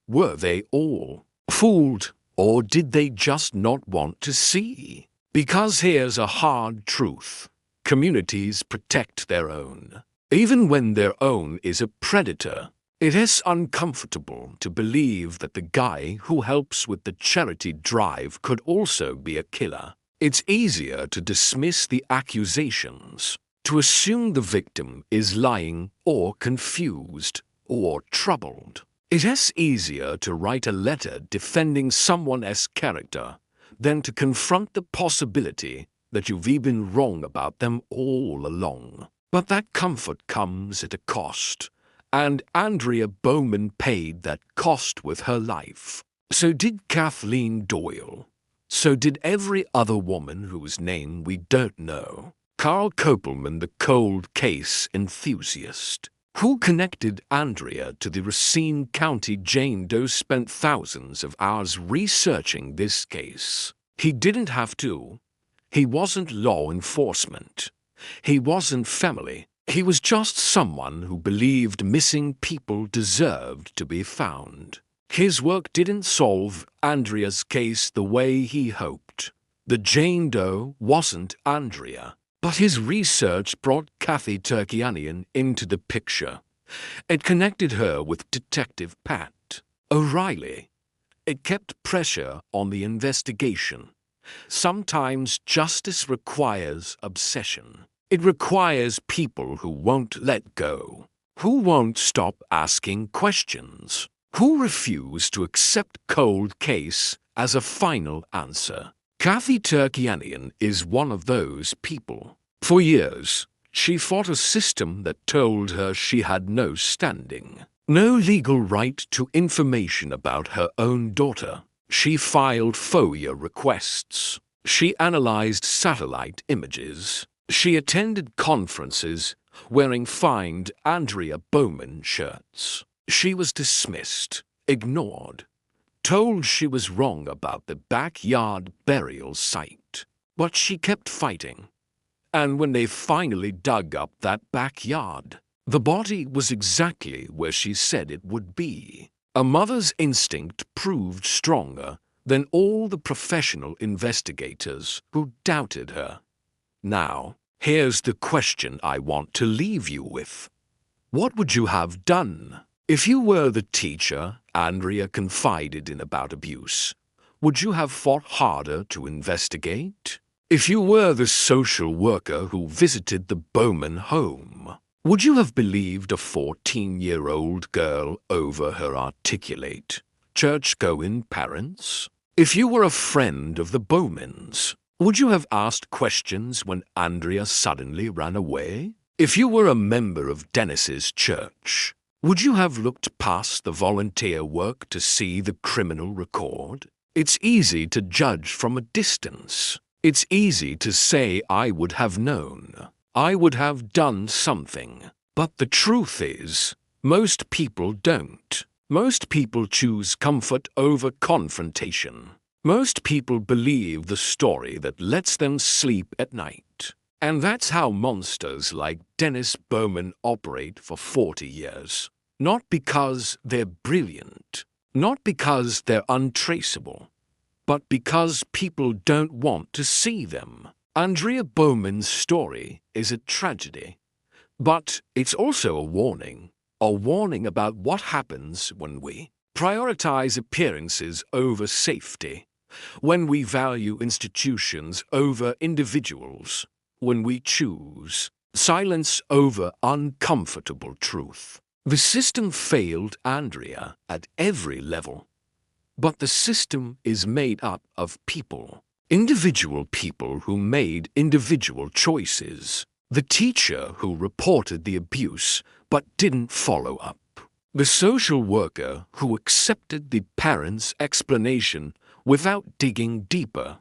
Were they all fooled, or did they just not want to see? Because here's a hard truth. Communities protect their own. Even when their own is a predator. It is uncomfortable to believe that the guy who helps with the charity drive could also be a killer. It's easier to dismiss the accusations, to assume the victim is lying or confused or troubled. It is easier to write a letter defending someone's character than to confront the possibility that you've been wrong about them all along. But that comfort comes at a cost, and Aundria Bowman paid that cost with her life. So did Kathleen Doyle. So did every other woman whose name we don't know. Carl Kopelman, the cold case enthusiast, who connected Aundria to the Racine County Jane Doe, spent thousands of hours researching this case. He didn't have to. He wasn't law enforcement. He wasn't family. He was just someone who believed missing people deserved to be found. His work didn't solve Aundria's case the way he hoped. The Jane Doe wasn't Aundria. But his research brought Kathy Turkianian into the picture. It connected her with Detective Pat O'Reilly. It kept pressure on the investigation. Sometimes justice requires obsession. It requires people who won't let go, who won't stop asking questions, who refuse to accept cold case as a final answer. Kathy Turkianian is one of those people. For years, she fought a system that told her she had no standing, no legal right to information about her own daughter. She filed FOIA requests. She analyzed satellite images. She attended conferences wearing Find Aundria Bowman shirts. She was dismissed, ignored, told she was wrong about the backyard burial site. But she kept fighting. And when they finally dug up that backyard, the body was exactly where she said it would be. A mother's instinct proved stronger than all the professional investigators who doubted her. Now, here's the question I want to leave you with. What would you have done? If you were the teacher Aundria confided in about abuse, would you have fought harder to investigate? If you were the social worker who visited the Bowman home, would you have believed a 14-year-old girl over her articulate, church-going parents? If you were a friend of the Bowmans, would you have asked questions when Aundria suddenly ran away? If you were a member of Dennis's church, would you have looked past the volunteer work to see the criminal record? It's easy to judge from a distance. It's easy to say I would have known. I would have done something. But the truth is, most people don't. Most people choose comfort over confrontation. Most people believe the story that lets them sleep at night. And that's how monsters like Dennis Bowman operate for 40 years. Not because they're brilliant, not because they're untraceable, but because people don't want to see them. Aundria Bowman's story is a tragedy, but it's also a warning about what happens when we prioritize appearances over safety, when we value institutions over individuals, when we choose silence over uncomfortable truth. The system failed Aundria at every level. But the system is made up of people, individual people who made individual choices. The teacher who reported the abuse but didn't follow up. The social worker who accepted the parents' explanation without digging deeper.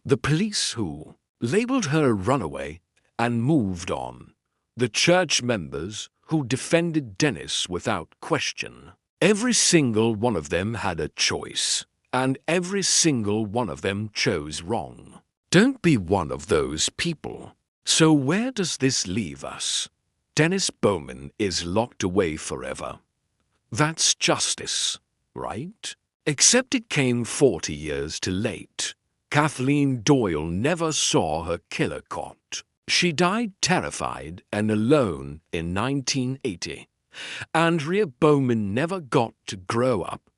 The police who labeled her a runaway and moved on. The church members who defended Dennis without question. Every single one of them had a choice, and every single one of them chose wrong. Don't be one of those people. So where does this leave us? Dennis Bowman is locked away forever. That's justice, right? Except it came 40 years too late. Kathleen Doyle never saw her killer caught. She died terrified and alone in 1980. Aundria Bowman never got to grow up,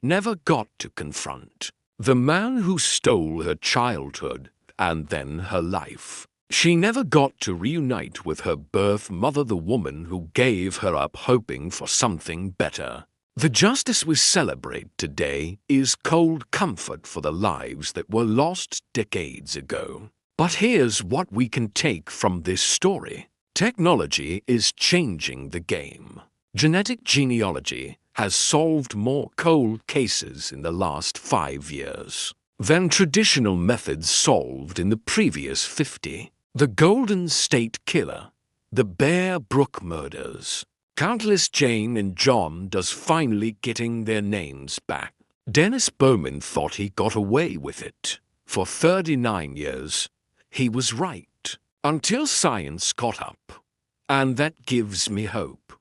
never got to confront the man who stole her childhood and then her life. She never got to reunite with her birth mother, the woman who gave her up hoping for something better. The justice we celebrate today is cold comfort for the lives that were lost decades ago. But here's what we can take from this story. Technology is changing the game. Genetic genealogy has solved more cold cases in the last 5 years than traditional methods solved in the previous 50. The Golden State Killer, the Bear Brook murders, countless Jane and John does finally getting their names back. Dennis Bowman thought he got away with it. For 39 years, he was right, until science caught up. And that gives me hope,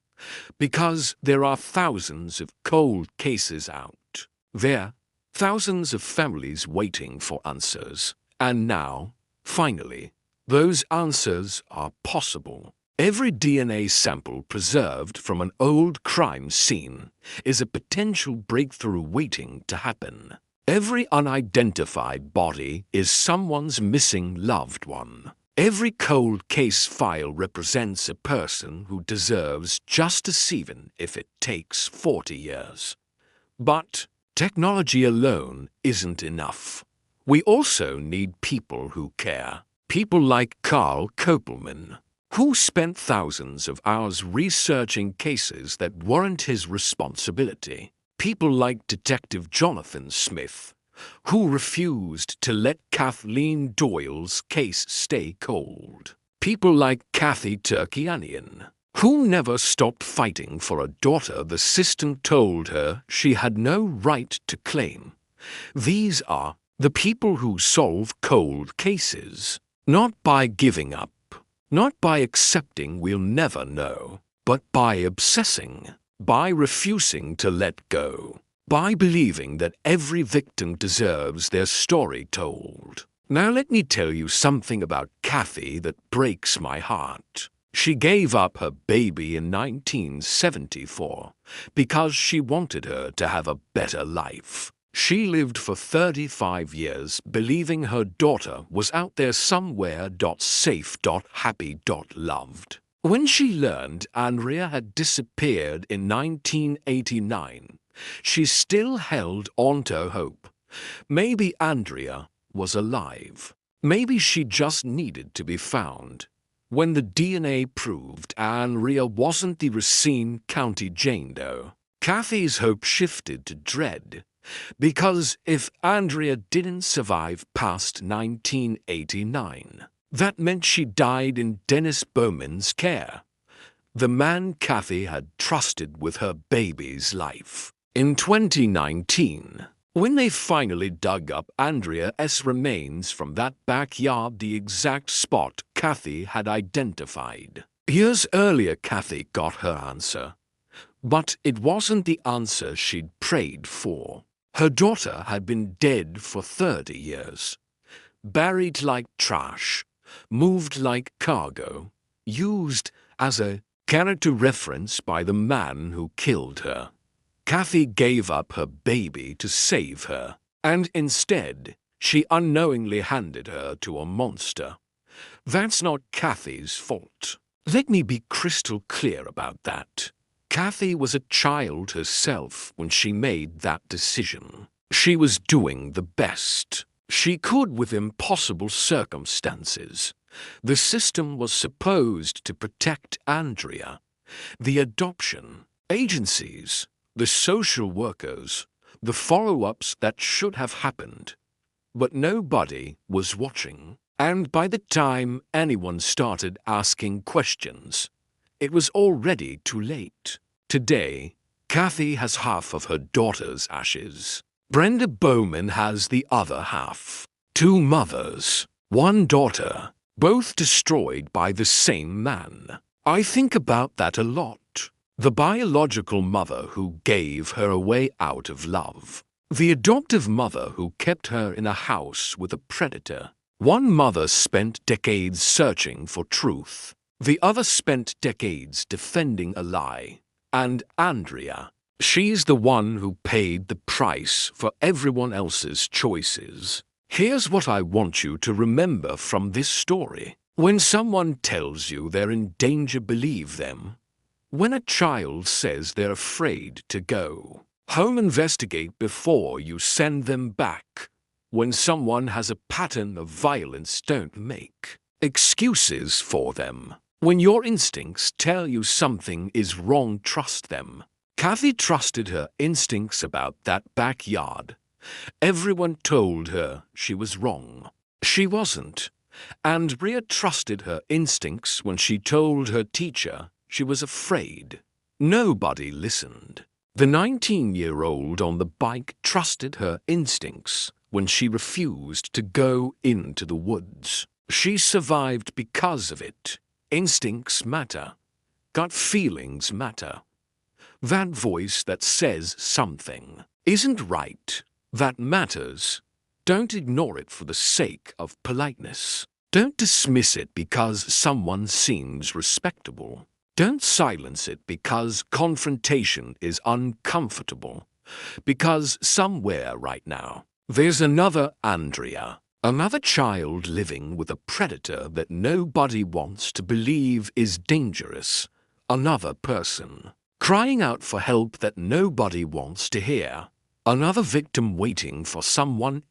because there are thousands of cold cases out there, thousands of families waiting for answers. And now, finally, those answers are possible. Every DNA sample preserved from an old crime scene is a potential breakthrough waiting to happen. Every unidentified body is someone's missing loved one. Every cold case file represents a person who deserves justice even if it takes 40 years. But technology alone isn't enough. We also need people who care. People like Carl Kopelman, who spent thousands of hours researching cases that weren't his responsibility. People like Detective Jonathan Smith, who refused to let Kathleen Doyle's case stay cold. People like Kathy Turkianian, who never stopped fighting for a daughter the system told her she had no right to claim. These are the people who solve cold cases. Not by giving up, not by accepting we'll never know, but by obsessing, by refusing to let go, by believing that every victim deserves their story told. Now let me tell you something about Kathy that breaks my heart. She gave up her baby in 1974 because she wanted her to have a better life. She lived for 35 years believing her daughter was out there somewhere safe, happy, loved. When she learned Aundria had disappeared in 1989, she still held on to hope. Maybe Aundria was alive. Maybe she just needed to be found. When the DNA proved Aundria wasn't the Racine County Jane Doe, Kathy's hope shifted to dread. Because if Aundria didn't survive past 1989, that meant she died in Dennis Bowman's care, the man Kathy had trusted with her baby's life. In 2019, when they finally dug up Aundria's remains from that backyard, the exact spot Kathy had identified. Years earlier, Kathy got her answer, but it wasn't the answer she'd prayed for. Her daughter had been dead for 30 years, buried like trash, moved like cargo, used as a character reference by the man who killed her. Kathy gave up her baby to save her, and instead, she unknowingly handed her to a monster. That's not Kathy's fault. Let me be crystal clear about that. Kathy was a child herself when she made that decision. She was doing the best she could with impossible circumstances. The system was supposed to protect Aundria. The adoption agencies, the social workers, the follow-ups that should have happened. But nobody was watching. And by the time anyone started asking questions, it was already too late. Today, Kathy has half of her daughter's ashes. Brenda Bowman has the other half. 2 mothers, 1 daughter, both destroyed by the same man. I think about that a lot. The biological mother who gave her away out of love. The adoptive mother who kept her in a house with a predator. One mother spent decades searching for truth. The other spent decades defending a lie. And Aundria, she's the one who paid the price for everyone else's choices. Here's what I want you to remember from this story. When someone tells you they're in danger, believe them. When a child says they're afraid to go home, investigate before you send them back. When someone has a pattern of violence, don't make excuses for them. When your instincts tell you something is wrong, trust them. Kathy trusted her instincts about that backyard. Everyone told her she was wrong. She wasn't. Aundria trusted her instincts when she told her teacher she was afraid. Nobody listened. The 19-year-old on the bike trusted her instincts when she refused to go into the woods. She survived because of it. Instincts matter. Gut feelings matter. That voice that says something isn't right, that matters. Don't ignore it for the sake of politeness. Don't dismiss it because someone seems respectable. Don't silence it because confrontation is uncomfortable. Because somewhere right now, there's another Aundria, another child living with a predator that nobody wants to believe is dangerous. Another person crying out for help that nobody wants to hear. Another victim waiting for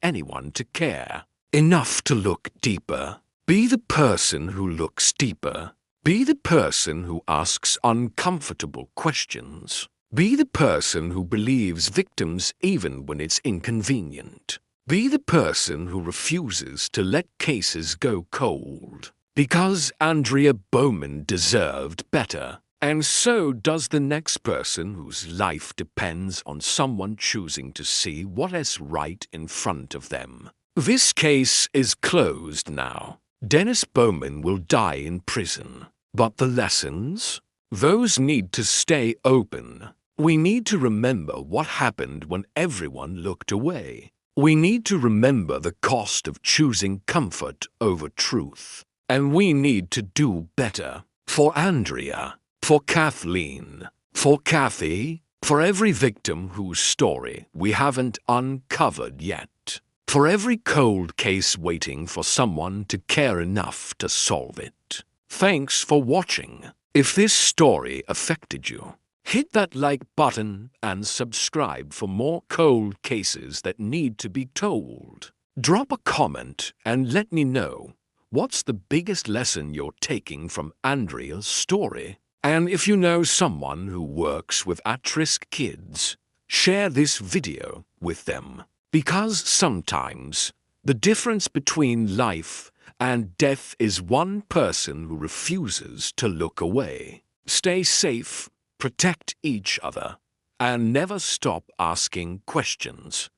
anyone to care. Enough to look deeper. Be the person who looks deeper. Be the person who asks uncomfortable questions. Be the person who believes victims even when it's inconvenient. Be the person who refuses to let cases go cold. Because Aundria Bowman deserved better. And so does the next person whose life depends on someone choosing to see what is right in front of them. This case is closed now. Dennis Bowman will die in prison. But the lessons? Those need to stay open. We need to remember what happened when everyone looked away. We need to remember the cost of choosing comfort over truth. And we need to do better. For Aundria. For Kathleen, for Kathy, for every victim whose story we haven't uncovered yet, for every cold case waiting for someone to care enough to solve it. Thanks for watching. If this story affected you, hit that like button and subscribe for more cold cases that need to be told. Drop a comment and let me know what's the biggest lesson you're taking from Aundria's story. And if you know someone who works with at-risk kids, share this video with them. Because sometimes the difference between life and death is one person who refuses to look away. Stay safe, protect each other, and never stop asking questions.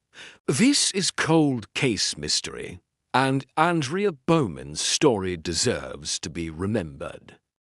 This is Cold Case Mystery, and Aundria Bowman's story deserves to be remembered.